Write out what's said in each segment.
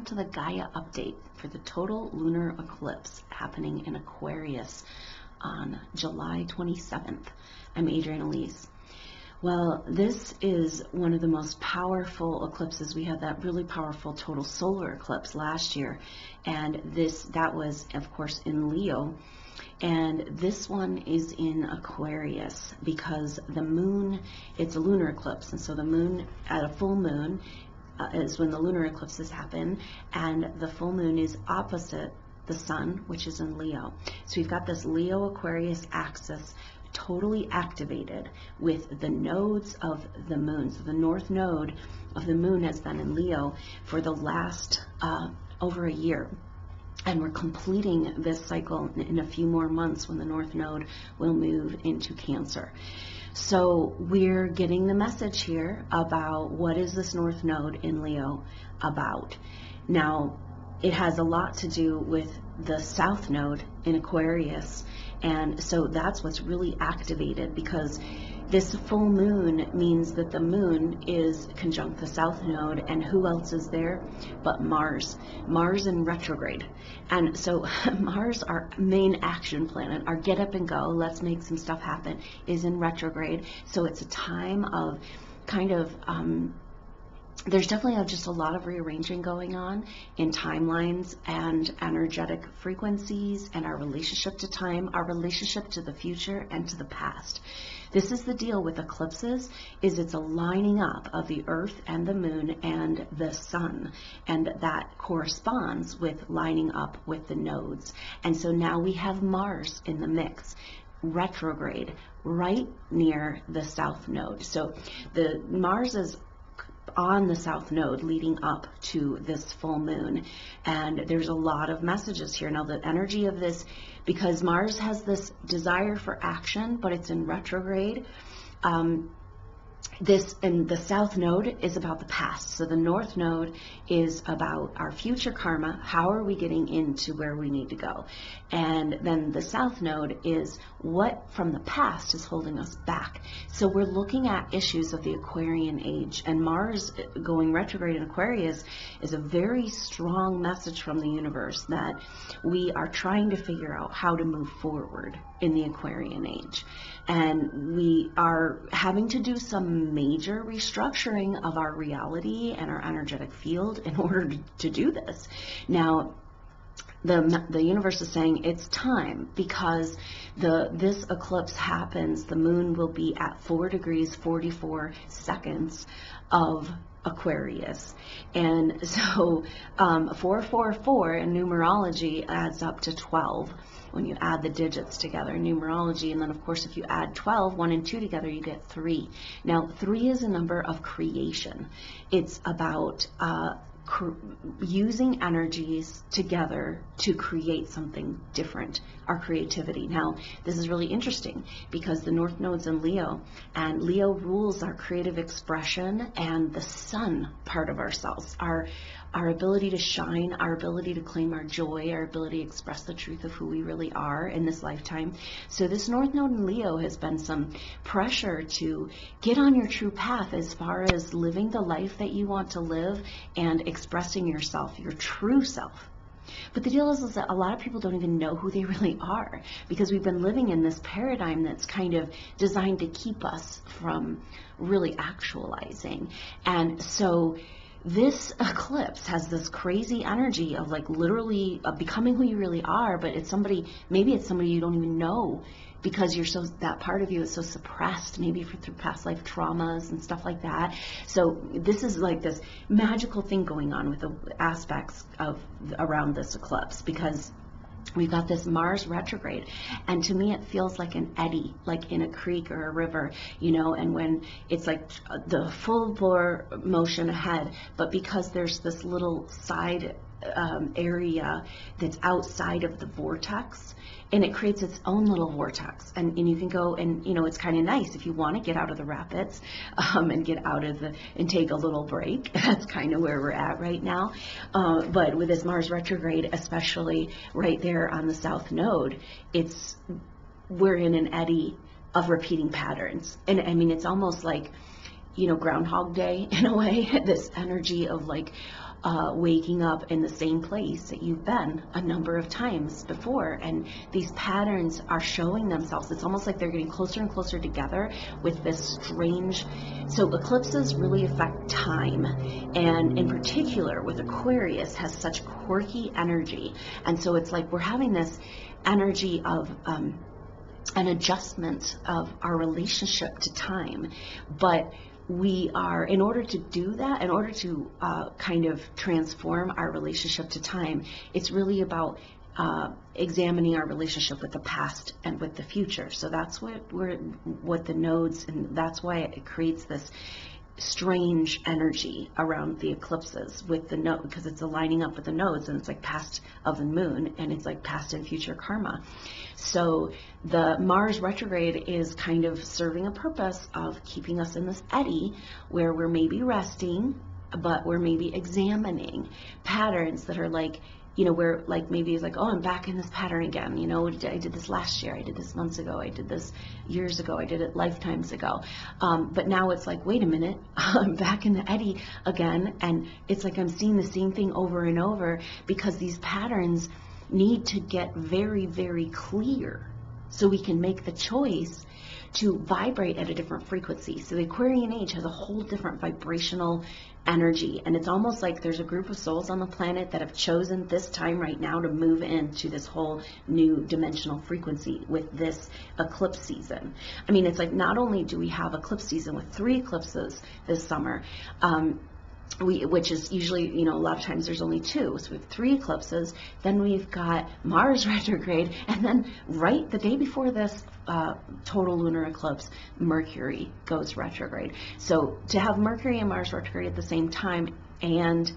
welcome to the Gaia update for the total lunar eclipse happening in Aquarius on July 27th. I'm Adrienne Elise. Well, this is one of the most powerful eclipses. We had that really powerful total solar eclipse last year, and that was, of course, in Leo. And this one is in Aquarius because the moon, it's a lunar eclipse, and so the moon at a full moon is when the lunar eclipses happen, and the full moon is opposite the sun, which is in Leo. So we've got this Leo Aquarius axis totally activated with the nodes of the moon. So the north node of the moon has been in Leo for the last over a year. And we're completing this cycle in a few more months when the north node will move into Cancer. So we're getting the message here about what is this north node in Leo about. Now, it has a lot to do with the south node in Aquarius, and so that's what's really activated, because this full moon means that the moon is conjunct the south node, and who else is there but Mars in retrograde. And so Mars, our main action planet, our get up and go, let's make some stuff happen, is in retrograde. So it's a time of kind of there's definitely just a lot of rearranging going on in timelines and energetic frequencies and our relationship to time, our relationship to the future and to the past. This is the deal with eclipses, is it's a lining up of the earth and the moon and the sun, and that corresponds with lining up with the nodes. And so now we have Mars in the mix, retrograde, right near the south node. So the Mars is on the south node leading up to this full moon, and there's a lot of messages here. Now the energy of this, because Mars has this desire for action, but it's in retrograde, this and the south node is about the past. So the north node is about our future karma. How are we getting into where we need to go? And then the south node is what from the past is holding us back. So we're looking at issues of the Aquarian age, and Mars going retrograde in Aquarius is a very strong message from the universe that we are trying to figure out how to move forward in the Aquarian age. And we are having to do some major restructuring of our reality and our energetic field in order to do this. Now, the universe is saying it's time, because this eclipse happens, the moon will be at 4 degrees 44 seconds of Aquarius. And so 444 in numerology adds up to 12 when you add the digits together in numerology. And then of course if you add 12, 1 and 2 together, you get 3. Now 3 is a number of creation. It's about using energies together to create something different, our creativity. Now, this is really interesting because the north node's in Leo, and Leo rules our creative expression and the sun part of ourselves, our ability to shine, our ability to claim our joy, our ability to express the truth of who we really are in this lifetime. So this north node in Leo has been some pressure to get on your true path as far as living the life that you want to live and expressing yourself, your true self. But the deal is that a lot of people don't even know who they really are, because we've been living in this paradigm that's kind of designed to keep us from really actualizing. And so this eclipse has this crazy energy of like literally becoming who you really are, but it's somebody, maybe it's somebody you don't even know, because you're so, that part of you is so suppressed, maybe through past life traumas and stuff like that. So this is like this magical thing going on with the aspects of around this eclipse, because we've got this Mars retrograde, and to me it feels like an eddy, like in a creek or a river, you know, and when it's like the full bore motion ahead, but because there's this little side area that's outside of the vortex, and it creates its own little vortex, and you can go and, you know, it's kind of nice if you want to get out of the rapids and get out of the, and take a little break. That's kind of where we're at right now. But with this Mars retrograde, especially right there on the south node, we're in an eddy of repeating patterns. And I mean, it's almost like, you know, Groundhog Day in a way, this energy of like, waking up in the same place that you've been a number of times before, and these patterns are showing themselves. It's almost like they're getting closer and closer together with this strange, so eclipses really affect time, and in particular with Aquarius has such quirky energy, and so it's like we're having this energy of an adjustment of our relationship to time. But we are, in order to do that, in order to kind of transform our relationship to time, it's really about examining our relationship with the past and with the future. So that's what the nodes, and that's why it creates this strange energy around the eclipses with the node, because it's aligning up with the nodes, and it's like past of the moon, and it's like past and future karma. So the Mars retrograde is kind of serving a purpose of keeping us in this eddy where we're maybe resting, but we're maybe examining patterns that are like, you know, where like maybe it's like, oh, I'm back in this pattern again. You know, I did this last year, I did this months ago, I did this years ago, I did it lifetimes ago. But now it's like, wait a minute, I'm back in the eddy again. And it's like I'm seeing the same thing over and over, because these patterns need to get very, very clear so we can make the choice to vibrate at a different frequency. So the Aquarian age has a whole different vibrational energy, and it's almost like there's a group of souls on the planet that have chosen this time right now to move into this whole new dimensional frequency with this eclipse season. I mean, it's like not only do we have eclipse season with 3 eclipses this summer, which is usually, you know, a lot of times there's only 2. So we have 3 eclipses, then we've got Mars retrograde, and then right the day before this total lunar eclipse, Mercury goes retrograde. So to have Mercury and Mars retrograde at the same time and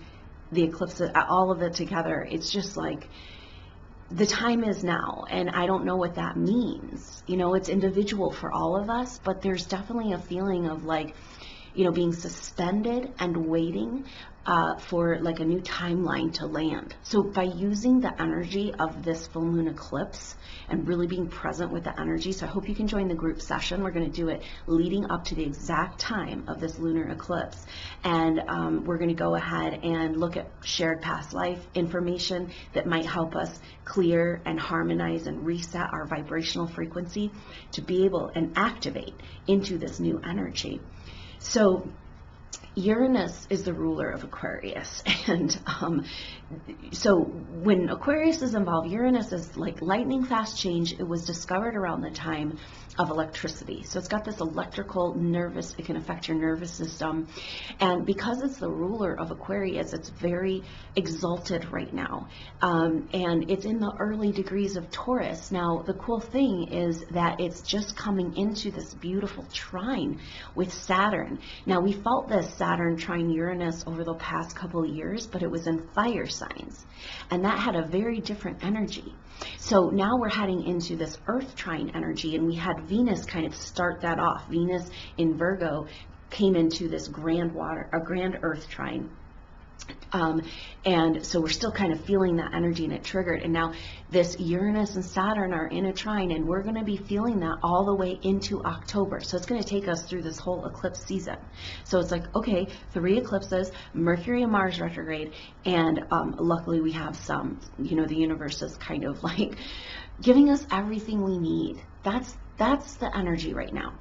the eclipse, all of it together, it's just like the time is now, and I don't know what that means. You know, it's individual for all of us, but there's definitely a feeling of like, you know, being suspended and waiting for like a new timeline to land. So by using the energy of this full moon eclipse and really being present with the energy, so I hope you can join the group session. We're going to do it leading up to the exact time of this lunar eclipse, and we're going to go ahead and look at shared past life information that might help us clear and harmonize and reset our vibrational frequency to be able and activate into this new energy. So Uranus is the ruler of Aquarius, and so when Aquarius is involved, Uranus is like lightning fast change. It was discovered around the time of electricity, so it's got this electrical nervous, it can affect your nervous system, and because it's the ruler of Aquarius, it's very exalted right now, and it's in the early degrees of Taurus. Now the cool thing is that it's just coming into this beautiful trine with Saturn. Now we felt this Saturn trine Uranus over the past couple of years, but it was in fire signs, and that had a very different energy. So now we're heading into this Earth trine energy, and we had Venus kind of start that off. Venus in Virgo came into this grand Earth trine. And so we're still kind of feeling that energy, and it triggered. And now this Uranus and Saturn are in a trine, and we're going to be feeling that all the way into October. So it's going to take us through this whole eclipse season. So it's like, okay, 3 eclipses, Mercury and Mars retrograde, and luckily we have some, you know, the universe is kind of like giving us everything we need. That's the energy right now.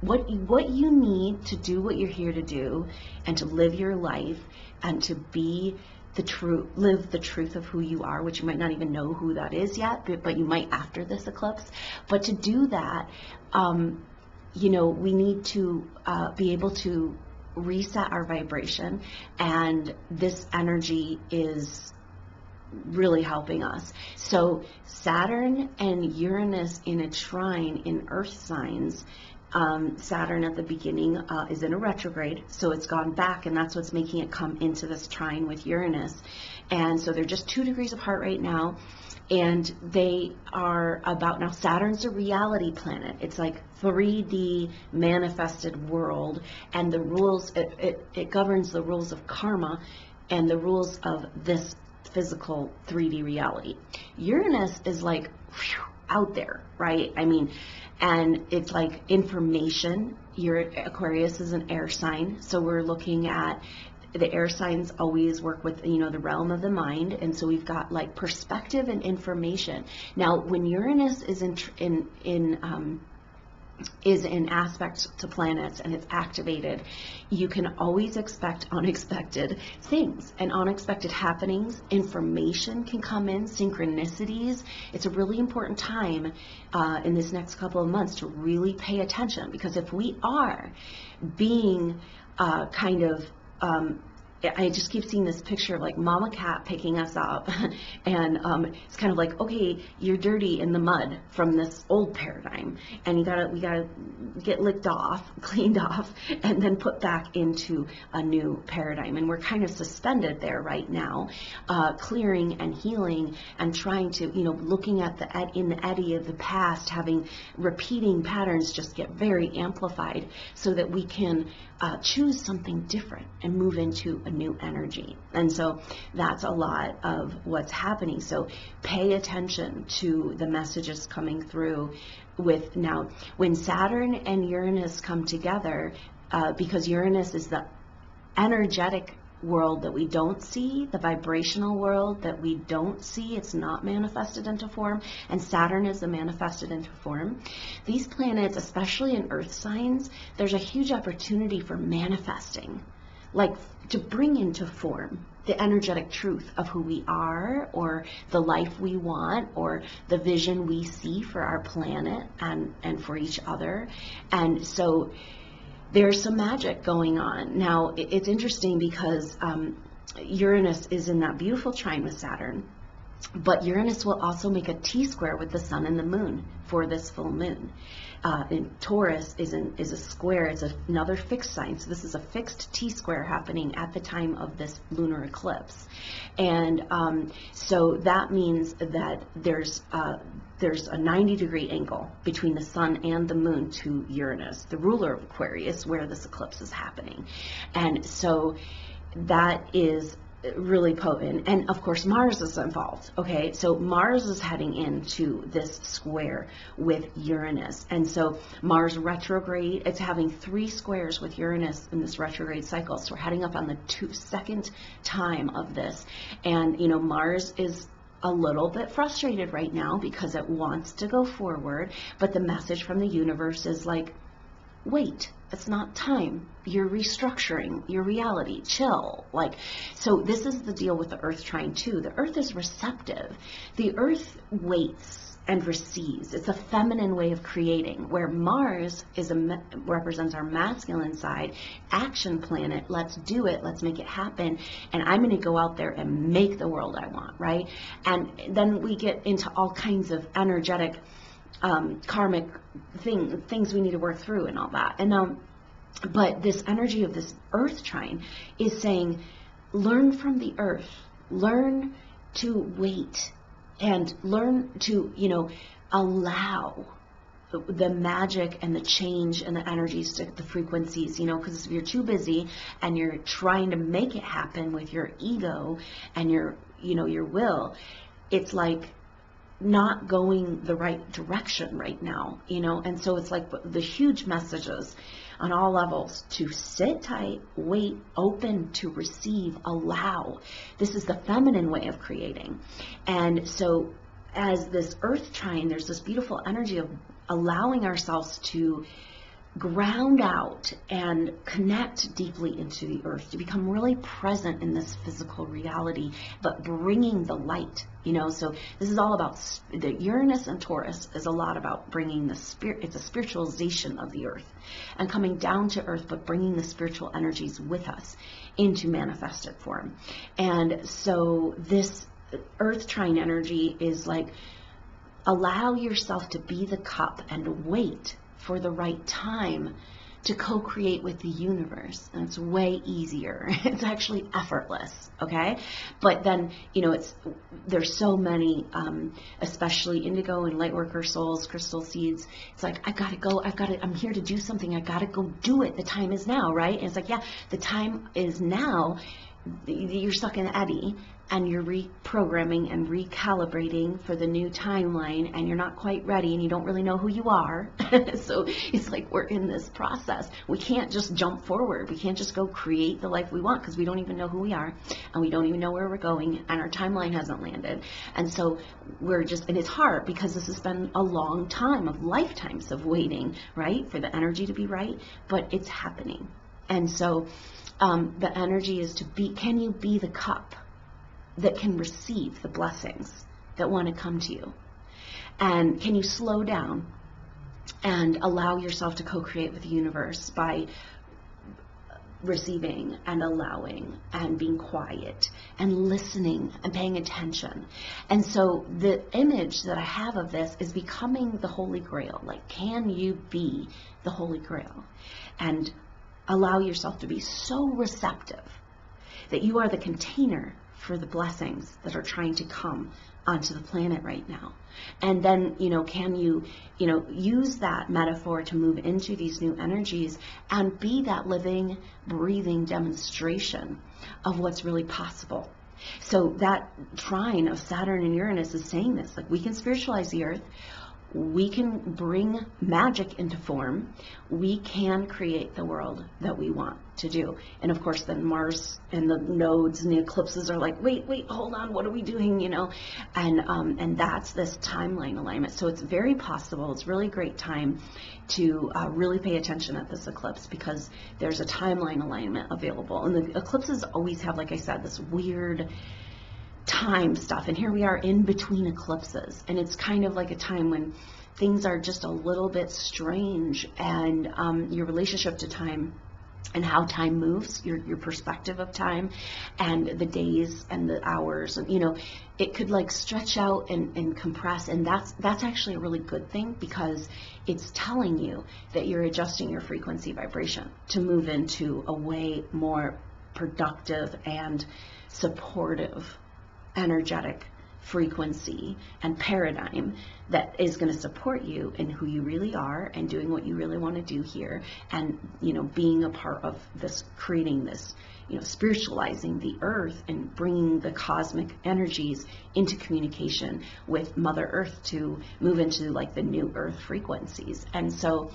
What you need to do what you're here to do, and to live your life, and to be the truth, live the truth of who you are, which you might not even know who that is yet, but you might after this eclipse. But to do that, you know, we need to be able to reset our vibration, and this energy is really helping us. So Saturn and Uranus in a trine in earth signs. Saturn at the beginning is in a retrograde, so it's gone back, and that's what's making it come into this trine with Uranus. And so they're just 2 degrees apart right now, and they are about, now Saturn's a reality planet. It's like 3D manifested world, and the rules, it governs the rules of karma and the rules of this physical 3D reality. Uranus is like, whew, out there, right? I mean, and it's like information. Aquarius is an air sign, so we're looking at the air signs always work with, you know, the realm of the mind, and so we've got like perspective and information. Now, when Uranus is in aspect to planets and it's activated, you can always expect unexpected things and unexpected happenings. Information can come in, synchronicities. It's a really important time in this next couple of months to really pay attention, because if we are being I just keep seeing this picture of like mama cat picking us up and it's kind of like, okay, you're dirty in the mud from this old paradigm, and we gotta get licked off, cleaned off, and then put back into a new paradigm. And we're kind of suspended there right now, clearing and healing and trying to, you know, looking at in the eddy of the past, having repeating patterns just get very amplified so that we can choose something different and move into a new energy. And so that's a lot of what's happening. So pay attention to the messages coming through with now when Saturn and Uranus come together, because Uranus is the energetic world that we don't see, the vibrational world that we don't see. It's not manifested into form, and Saturn is the manifested into form. These planets, especially in earth signs, there's a huge opportunity for manifesting, like to bring into form the energetic truth of who we are, or the life we want, or the vision we see for our planet and for each other. And so there's some magic going on. Now, it's interesting because Uranus is in that beautiful trine with Saturn, but Uranus will also make a T-square with the sun and the moon for this full moon. And Taurus is a square. It's another fixed sign. So this is a fixed T-square happening at the time of this lunar eclipse. And so that means that there's a 90-degree angle between the sun and the moon to Uranus, the ruler of Aquarius, where this eclipse is happening. And so that is really potent. And of course Mars is involved. Okay, so Mars is heading into this square with Uranus, and so Mars retrograde, it's having 3 squares with Uranus in this retrograde cycle. So we're heading up on the second time of this, and you know, Mars is a little bit frustrated right now because it wants to go forward, but the message from the universe is like, wait, it's not time. You're restructuring your reality. Chill. Like, so this is the deal with the Earth trine too. The Earth is receptive. The Earth waits and receives. It's a feminine way of creating, where Mars represents our masculine side, action planet. Let's do it. Let's make it happen. And I'm going to go out there and make the world I want, right? And then we get into all kinds of energetic karmic things we need to work through and all that. And but this energy of this Earth trine is saying, learn from the Earth, learn to wait, and learn to, you know, allow the magic and the change and the energies to the frequencies, you know, because if you're too busy and you're trying to make it happen with your ego and your, you know, your will, it's like not going the right direction right now, you know. And so it's like the huge messages on all levels to sit tight, wait, open to receive, allow. This is the feminine way of creating. And so as this Earth trine, there's this beautiful energy of allowing ourselves to ground out and connect deeply into the Earth, to become really present in this physical reality, but bringing the light, you know. So this is all about the Uranus and Taurus is a lot about bringing the spirit. It's a spiritualization of the Earth and coming down to Earth, but bringing the spiritual energies with us into manifested form. And so this Earth trine energy is like, allow yourself to be the cup and wait for the right time to co-create with the universe. And it's way easier. It's actually effortless, okay? But then, you know, there's so many, especially indigo and light worker souls, crystal seeds. It's like, I'm here to do something. I gotta go do it. The time is now, right? And it's like, yeah, the time is now. you're stuck in eddy, and you're reprogramming and recalibrating for the new timeline, and you're not quite ready, and you don't really know who you are. So it's like we're in this process. We can't just jump forward. We can't just go create the life we want, because we don't even know who we are, and we don't even know where we're going, and our timeline hasn't landed. And so we're just, and it's hard because this has been a long time of lifetimes of waiting, right, for the energy to be right, but it's happening. And so the energy is to be, can you be the cup that can receive the blessings that want to come to you? And can you slow down and allow yourself to co-create with the universe by receiving and allowing and being quiet and listening and paying attention? And so the image that I have of this is becoming the Holy Grail. Like, can you be the Holy Grail and allow yourself to be so receptive that you are the container for the blessings that are trying to come onto the planet right now? And then, can you, use that metaphor to move into these new energies and be that living, breathing demonstration of what's really possible. So that trine of Saturn and Uranus is saying this, like, we can spiritualize the earth. We can bring magic into form. We can create the world that we want to do. And of course, then Mars and the nodes and the eclipses are like, wait, hold on, what are we doing? And that's this timeline alignment. So it's very possible. It's really great time to really pay attention at this eclipse, because there's a timeline alignment available. And the eclipses always have, like I said, this weird time stuff, and here we are in between eclipses, and it's kind of like a time when things are just a little bit strange, and your relationship to time and how time moves, your perspective of time and the days and the hours, and it could like stretch out and compress, and that's actually a really good thing, because it's telling you that you're adjusting your frequency vibration to move into a way more productive and supportive energetic frequency and paradigm that is going to support you in who you really are and doing what you really want to do here, and being a part of this, creating this, spiritualizing the earth and bringing the cosmic energies into communication with Mother Earth to move into like the new earth frequencies. And so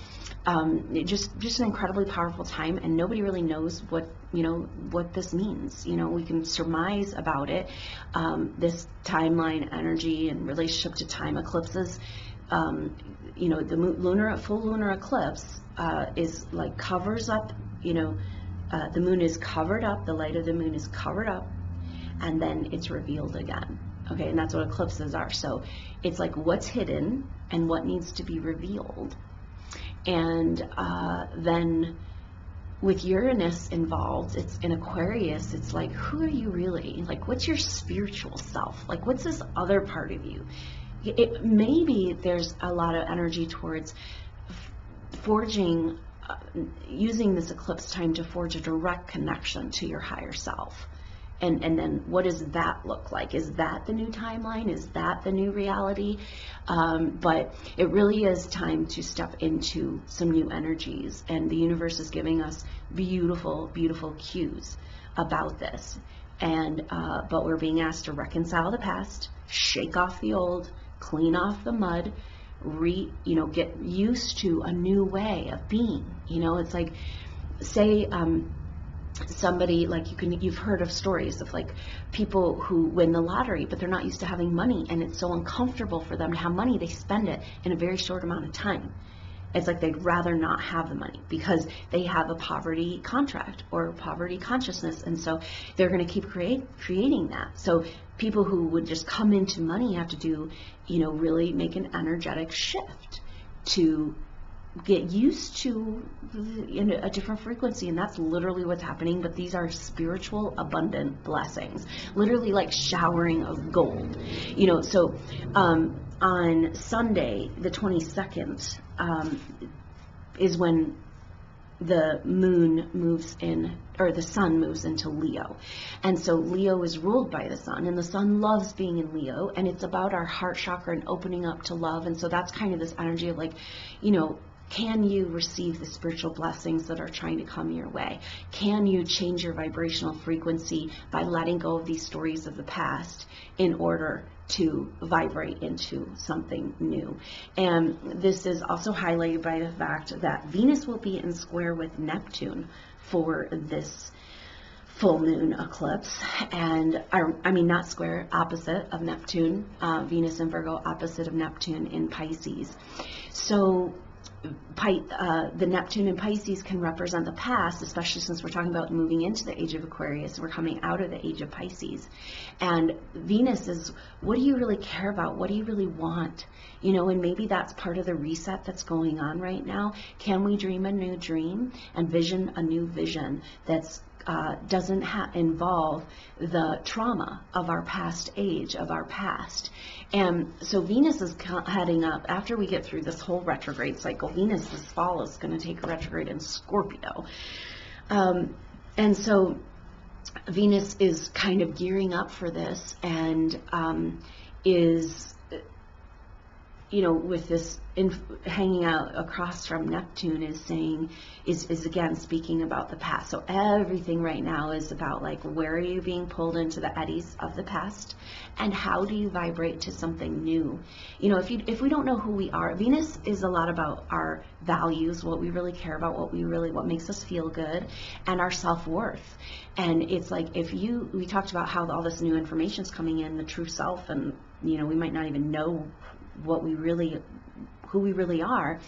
just an incredibly powerful time, and nobody really knows what this means. We can surmise about it. This timeline energy and relationship to time eclipses, the full lunar eclipse is like covers up, the moon is covered up, the light of the moon is covered up, and then it's revealed again. Okay, and that's what eclipses are. So it's like what's hidden and what needs to be revealed. And then with Uranus involved, it's in Aquarius, it's like, who are you really? Like, what's your spiritual self? Like, what's this other part of you? Maybe there's a lot of energy towards forging, using this eclipse time to forge a direct connection to your higher self. And then what does that look like? Is that the new timeline? Is that the new reality? But it really is time to step into some new energies, and the universe is giving us beautiful, beautiful cues about this. And but we're being asked to reconcile the past, shake off the old, clean off the mud, get used to a new way of being. It's like, say, somebody, like, you've heard of stories of like people who win the lottery, but they're not used to having money, and it's so uncomfortable for them to have money, they spend it in a very short amount of time. It's like they'd rather not have the money because they have a poverty contract or poverty consciousness, and so they're going to keep creating that. So people who would just come into money have to do, really make an energetic shift to get used to a different frequency, and that's literally what's happening. But these are spiritual abundant blessings, literally like showering of gold. So on Sunday the 22nd is when the moon moves in, or the sun moves into Leo. And so Leo is ruled by the sun, and the sun loves being in Leo, and it's about our heart chakra and opening up to love. And so that's kind of this energy of like, Can you receive the spiritual blessings that are trying to come your way? Can you change your vibrational frequency by letting go of these stories of the past in order to vibrate into something new? And this is also highlighted by the fact that Venus will be in square with Neptune for this full moon eclipse, and I mean not square, opposite of Neptune, Venus in Virgo, opposite of Neptune in Pisces. So the Neptune in Pisces can represent the past, especially since we're talking about moving into the age of Aquarius. We're coming out of the age of Pisces. And Venus is, what do you really care about? What do you really want? You know, and maybe that's part of the reset that's going on right now. Can we dream a new dream and vision a new vision that's doesn't involve the trauma of our past age, of our past? And so Venus is heading up, after we get through this whole retrograde cycle, Venus this fall is going to take a retrograde in Scorpio. And so Venus is kind of gearing up for this, and is, you know, with this hanging out across from Neptune is saying, is again speaking about the past. So everything right now is about, like, where are you being pulled into the eddies of the past, and how do you vibrate to something new? You know, if we don't know who we are, Venus is a lot about our values, what we really care about, what makes us feel good, and our self-worth. And it's like, we talked about how all this new information is coming in, the true self, and, you know, we might not even know who we really are.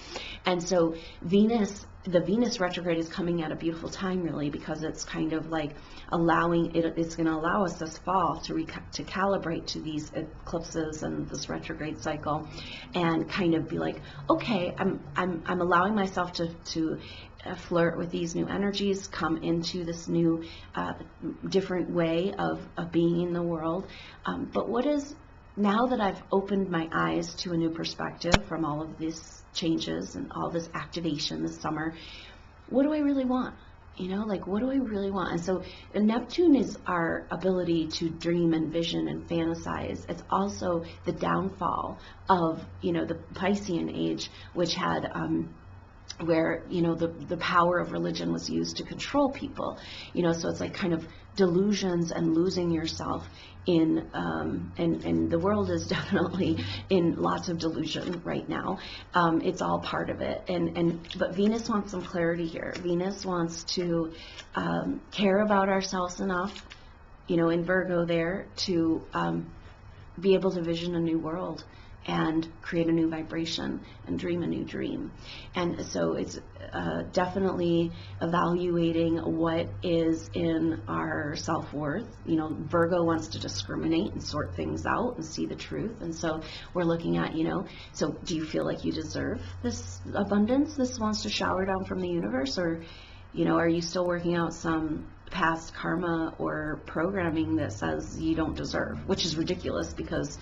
And so the Venus retrograde is coming at a beautiful time, really, because it's kind of like it's going to allow us this fall to calibrate to these eclipses and this retrograde cycle, and kind of be like, okay, I'm allowing myself to flirt with these new energies, come into this new different way of being in the world. But now that I've opened my eyes to a new perspective from all of these changes and all this activation this summer, what do I really want? You know, like, what do I really want? And so Neptune is our ability to dream and vision and fantasize. It's also the downfall of, you know, the Piscean age, which had where, you know, the power of religion was used to control people, you know. So it's like kind of delusions and losing yourself in and the world is definitely in lots of delusion right now. It's all part of it, but Venus wants some clarity here. Venus wants to care about ourselves enough, you know, in Virgo there, to be able to vision a new world and create a new vibration and dream a new dream. And so it's definitely evaluating what is in our self-worth. You know, Virgo wants to discriminate and sort things out and see the truth. And so we're looking at, you know, so do you feel like you deserve this abundance? This wants to shower down from the universe? Or, you know, are you still working out some past karma or programming that says you don't deserve, which is ridiculous, because,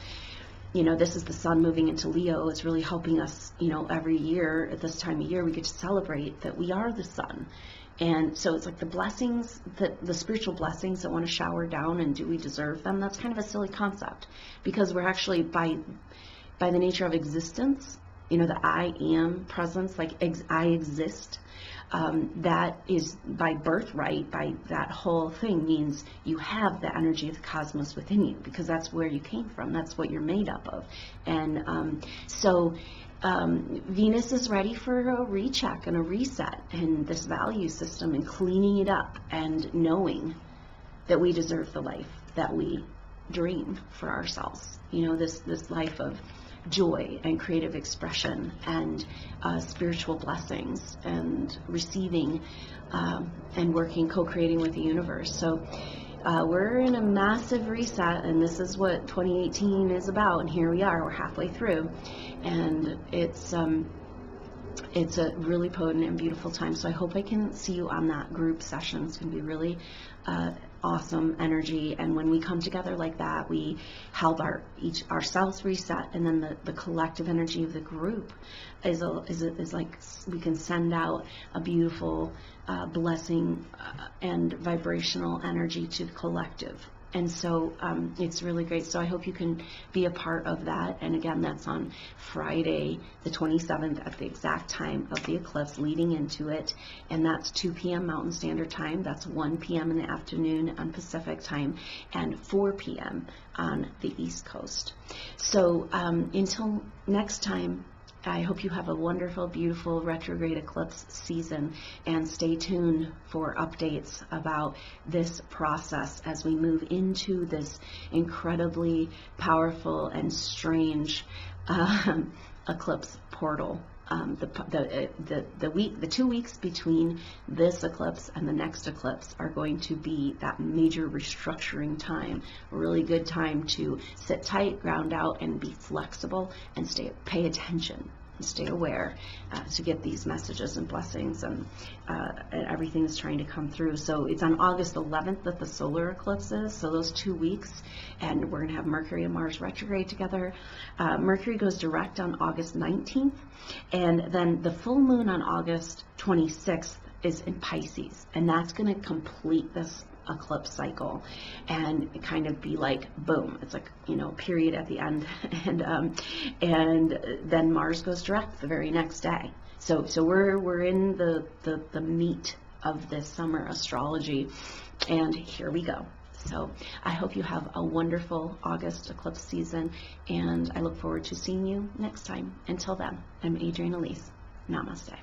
you know, this is the sun moving into Leo. It's really helping us, you know, every year at this time of year we get to celebrate that we are the sun. And so it's like the blessings, the spiritual blessings that want to shower down, and do we deserve them? That's kind of a silly concept, because we're actually, by the nature of existence, you know, the I am presence, like I exist, that is by birthright, by that whole thing, means you have the energy of the cosmos within you, because that's where you came from, that's what you're made up of. And so Venus is ready for a recheck and a reset, and this value system, and cleaning it up, and knowing that we deserve the life that we dream for ourselves. You know, this life of joy and creative expression and spiritual blessings, and receiving and working, co-creating with the universe. So we're in a massive reset, and this is what 2018 is about, and here we are, we're halfway through, and it's a really potent and beautiful time. So I hope I can see you on that group session. It's going to be really awesome energy, and when we come together like that, we help ourselves reset, and then the collective energy of the group is like, we can send out a beautiful blessing and vibrational energy to the collective And so it's really great. So I hope you can be a part of that. And again, that's on Friday, the 27th, at the exact time of the eclipse leading into it. And that's 2 p.m. Mountain Standard Time. That's 1 p.m. in the afternoon on Pacific Time, and 4 p.m. on the East Coast. So until next time, I hope you have a wonderful, beautiful retrograde eclipse season, and stay tuned for updates about this process as we move into this incredibly powerful and strange eclipse portal. The 2 weeks between this eclipse and the next eclipse are going to be that major restructuring time, a really good time to sit tight, ground out, and be flexible, and pay attention and stay aware to get these messages and blessings and everything that's trying to come through. So it's on August 11th that the solar eclipse is, so those 2 weeks, and we're going to have Mercury and Mars retrograde together. Mercury goes direct on August 19th, and then the full moon on August 26th is in Pisces, and that's going to complete this eclipse cycle and kind of be like boom, it's like, you know, period at the end. And then Mars goes direct the very next day. So we're in the meat of this summer astrology, and here we go. So I hope you have a wonderful August eclipse season, and I look forward to seeing you next time. Until then, I'm Adrienne Elise. Namaste.